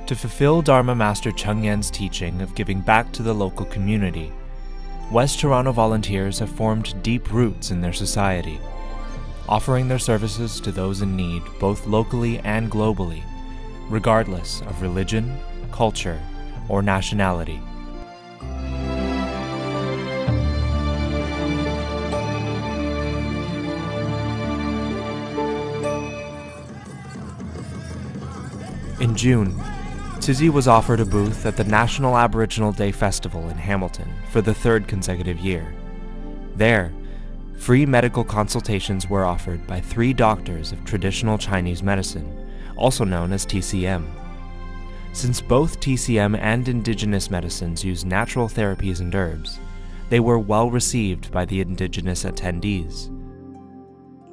To fulfill Dharma Master Cheng Yen's teaching of giving back to the local community, West Toronto volunteers have formed deep roots in their society, offering their services to those in need both locally and globally, regardless of religion, culture, or nationality. In June, Tzu was offered a booth at the National Aboriginal Day Festival in Hamilton for the third consecutive year. There, free medical consultations were offered by 3 doctors of traditional Chinese medicine, also known as TCM. Since both TCM and indigenous medicines use natural therapies and herbs, they were well received by the indigenous attendees.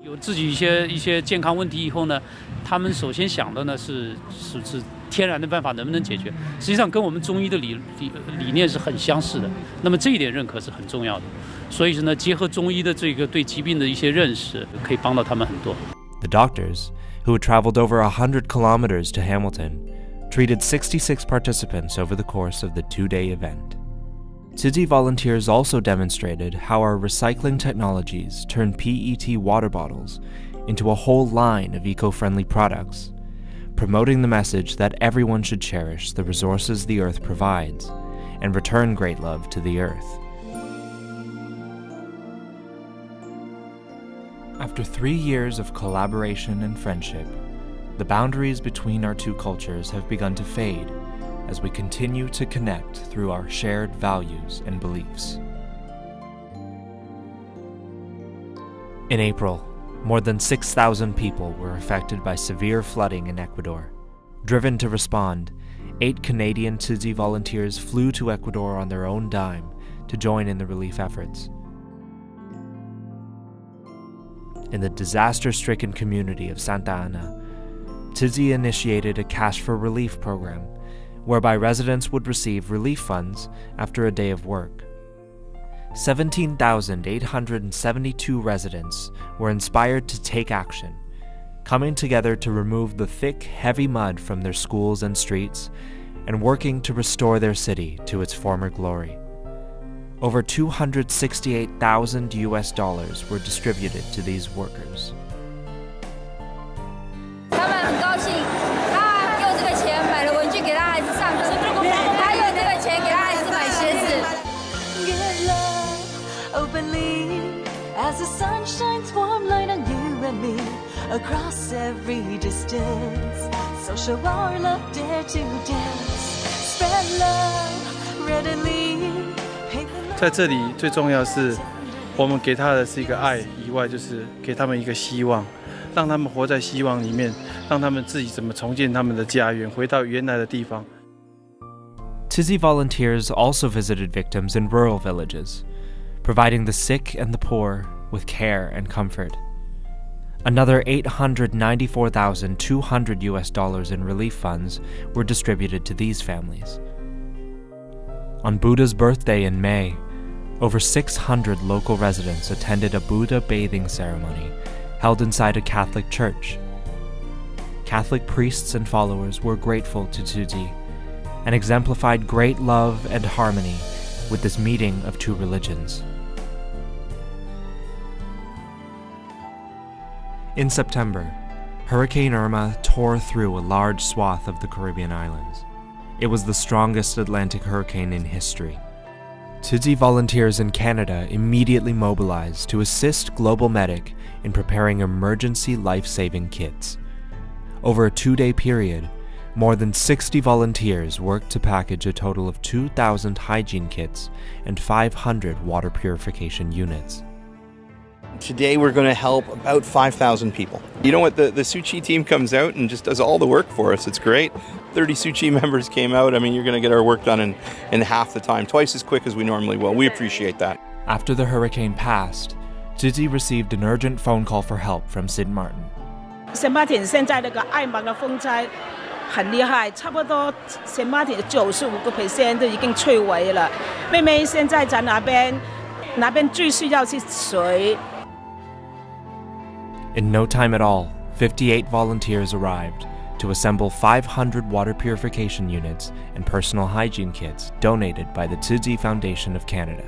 有自己一些健康问题以后呢，他们首先想的呢是天然的办法能不能解决？实际上跟我们中医的理念是很相似的。那么这一点认可是很重要的。所以是呢，结合中医的这个对疾病的一些认识，可以帮到他们很多。The doctors, who had traveled over 100 kilometers to Hamilton, treated 66 participants over the course of the 2-day event. Tzu volunteers also demonstrated how our recycling technologies turn PET water bottles into a whole line of eco-friendly products, promoting the message that everyone should cherish the resources the earth provides and return great love to the earth. After 3 years of collaboration and friendship, the boundaries between our two cultures have begun to fade as we continue to connect through our shared values and beliefs. In April, more than 6,000 people were affected by severe flooding in Ecuador. Driven to respond, 8 Canadian Tzu volunteers flew to Ecuador on their own dime to join in the relief efforts. In the disaster-stricken community of Santa Ana, Tzu initiated a Cash for Relief program, whereby residents would receive relief funds after a day of work. 17,872 residents were inspired to take action, coming together to remove the thick, heavy mud from their schools and streets, and working to restore their city to its former glory. Over $268,000 were distributed to these workers. As the sun shines warm light on you and me across every distance, so show our love, dare to dance, spread love readily. 在这里最重要是，我们给他的是一个爱，以外就是给他们一个希望，让他们活在希望里面，让他们自己怎么重建他们的家园，回到原来的地方。Tzu volunteers also visited victims in rural villages, providing the sick and the poor with care and comfort. Another $894,200 in relief funds were distributed to these families. On Buddha's birthday in May, over 600 local residents attended a Buddha bathing ceremony held inside a Catholic church. Catholic priests and followers were grateful to Tzu and exemplified great love and harmony with this meeting of two religions. In September, Hurricane Irma tore through a large swath of the Caribbean islands. It was the strongest Atlantic hurricane in history. Tzu volunteers in Canada immediately mobilized to assist Global Medic in preparing emergency life-saving kits. Over a 2-day period, more than 60 volunteers worked to package a total of 2,000 hygiene kits and 500 water purification units. Today we're going to help about 5,000 people. You know what, the Tzu Chi team comes out and just does all the work for us. It's great. 30 Tzu Chi members came out. I mean, you're going to get our work done in half the time, twice as quick as we normally will. We appreciate that. After the hurricane passed, Tzu received an urgent phone call for help from St. Martin. St. Martin 现在那个爱芒的风灾很厉害，差不多 St. Martin 95% 都已经摧毁了。妹妹现在在哪边最需要是水。In no time at all, 58 volunteers arrived to assemble 500 water purification units and personal hygiene kits donated by the Tzu Foundation of Canada.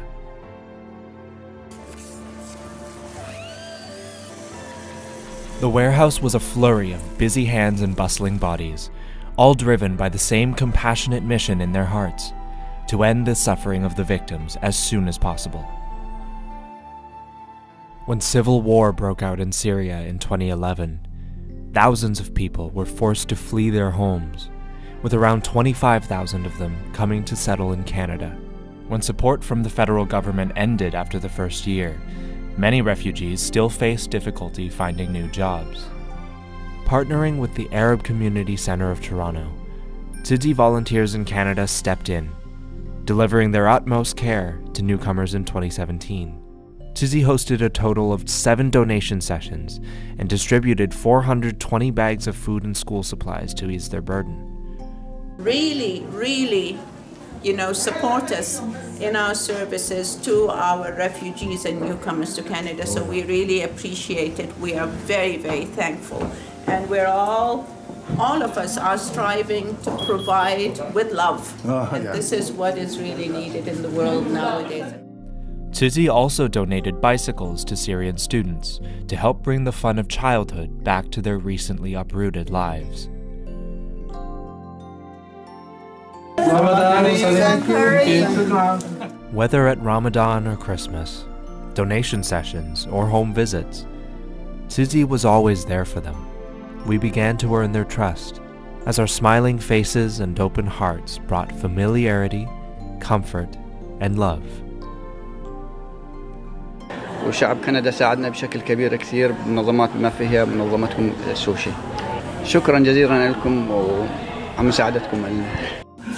The warehouse was a flurry of busy hands and bustling bodies, all driven by the same compassionate mission in their hearts: to end the suffering of the victims as soon as possible. When civil war broke out in Syria in 2011, thousands of people were forced to flee their homes, with around 25,000 of them coming to settle in Canada. When support from the federal government ended after the first year, many refugees still faced difficulty finding new jobs. Partnering with the Arab Community Centre of Toronto, Tzu volunteers in Canada stepped in, delivering their utmost care to newcomers in 2017. Tzu hosted a total of 7 donation sessions and distributed 420 bags of food and school supplies to ease their burden. Really, support us in our services to our refugees and newcomers to Canada. So we really appreciate it. We are very, very thankful. And we're all of us are striving to provide with love. And this is what is really needed in the world nowadays. Tzu also donated bicycles to Syrian students to help bring the fun of childhood back to their recently uprooted lives. Whether at Ramadan or Christmas, donation sessions or home visits, Tzu was always there for them. We began to earn their trust as our smiling faces and open hearts brought familiarity, comfort, and love. وشعب كندا ساعدنا بشكل كبير كثير بمنظمات بما فيها منظمتكم السوشي. شكرا جزيلا لكم ومساعدتكم لنا.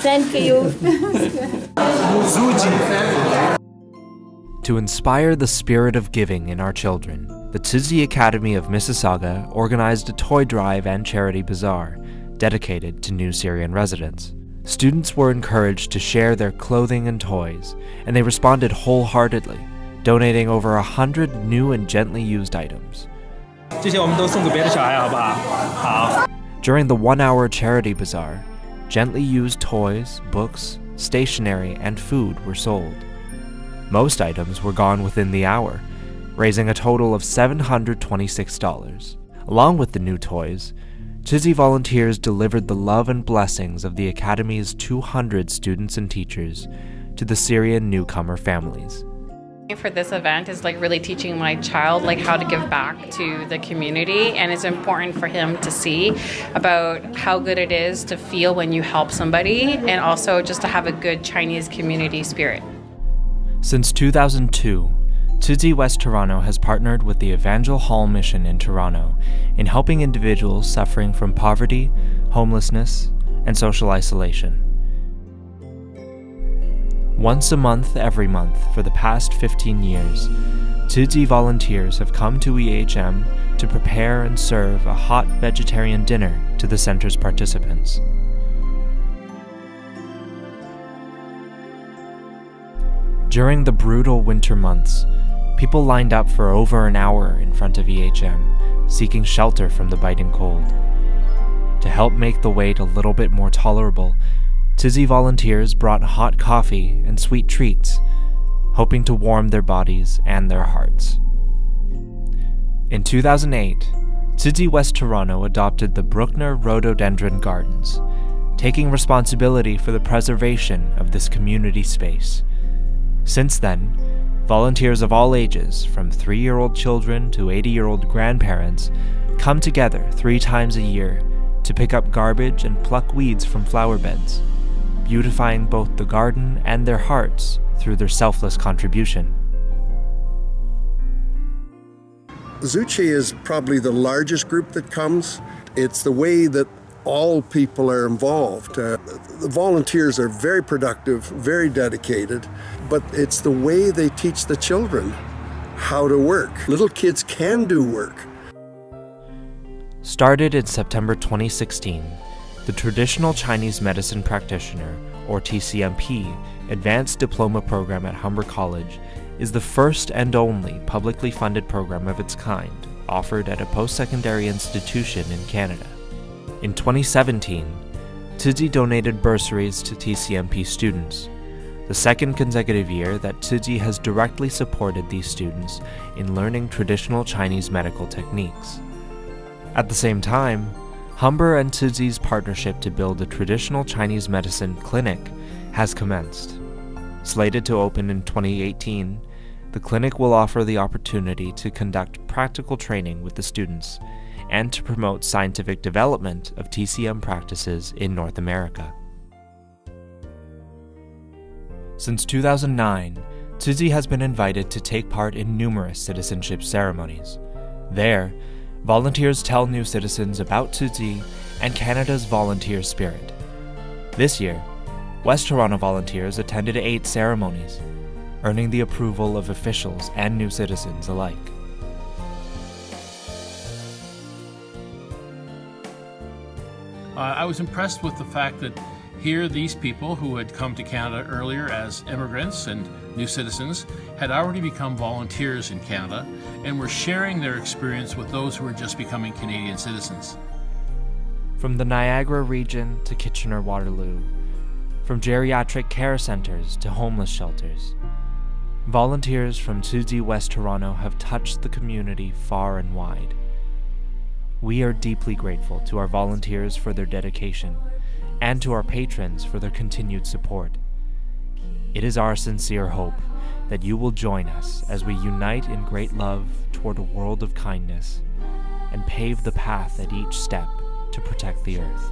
Thank you. To inspire the spirit of giving in our children, the Tzu Academy of Mississauga organized a toy drive and charity bazaar dedicated to new Syrian residents. Students were encouraged to share their clothing and toys, and they responded wholeheartedly, donating over 100 new and gently used items. During the 1-hour charity bazaar, gently used toys, books, stationery, and food were sold. Most items were gone within the hour, raising a total of $726. Along with the new toys, Tzu volunteers delivered the love and blessings of the Academy's 200 students and teachers to the Syrian newcomer families. For this event is really teaching my child how to give back to the community, and it's important for him to see about how good it is to feel when you help somebody, and also just to have a good Chinese community spirit. Since 2002, Tzu West Toronto has partnered with the Evangel Hall Mission in Toronto in helping individuals suffering from poverty, homelessness, and social isolation. Once a month every month for the past 15 years, Tzu volunteers have come to EHM to prepare and serve a hot vegetarian dinner to the center's participants. During the brutal winter months, people lined up for over an hour in front of EHM, seeking shelter from the biting cold. To help make the wait a little bit more tolerable, Tzu volunteers brought hot coffee and sweet treats, hoping to warm their bodies and their hearts. In 2008, Tzu West Toronto adopted the Bruckner Rhododendron Gardens, taking responsibility for the preservation of this community space. Since then, volunteers of all ages, from 3-year-old children to 80-year-old grandparents, come together 3 times a year to pick up garbage and pluck weeds from flower beds, beautifying both the garden and their hearts through their selfless contribution. Tzu is probably the largest group that comes. It's the way that all people are involved. The volunteers are very productive, very dedicated, but it's the way they teach the children how to work. Little kids can do work. Started in September 2016, the Traditional Chinese Medicine Practitioner, or TCMP, Advanced Diploma Program at Humber College is the first and only publicly funded program of its kind offered at a post-secondary institution in Canada. In 2017, Tzu donated bursaries to TCMP students, the second consecutive year that Tzu has directly supported these students in learning traditional Chinese medical techniques. At the same time, Humber and Tzu's partnership to build a traditional Chinese medicine clinic has commenced. Slated to open in 2018, the clinic will offer the opportunity to conduct practical training with the students and to promote scientific development of TCM practices in North America. Since 2009, Tzu has been invited to take part in numerous citizenship ceremonies. There, volunteers tell new citizens about Tzu and Canada's volunteer spirit. This year, West Toronto volunteers attended 8 ceremonies, earning the approval of officials and new citizens alike. I was impressed with the fact that here these people who had come to Canada earlier as immigrants and new citizens had already become volunteers in Canada and were sharing their experience with those who were just becoming Canadian citizens. From the Niagara region to Kitchener-Waterloo, from geriatric care centers to homeless shelters, volunteers from Tzu West Toronto have touched the community far and wide. We are deeply grateful to our volunteers for their dedication and to our patrons for their continued support. It is our sincere hope that you will join us as we unite in great love toward a world of kindness and pave the path at each step to protect the earth.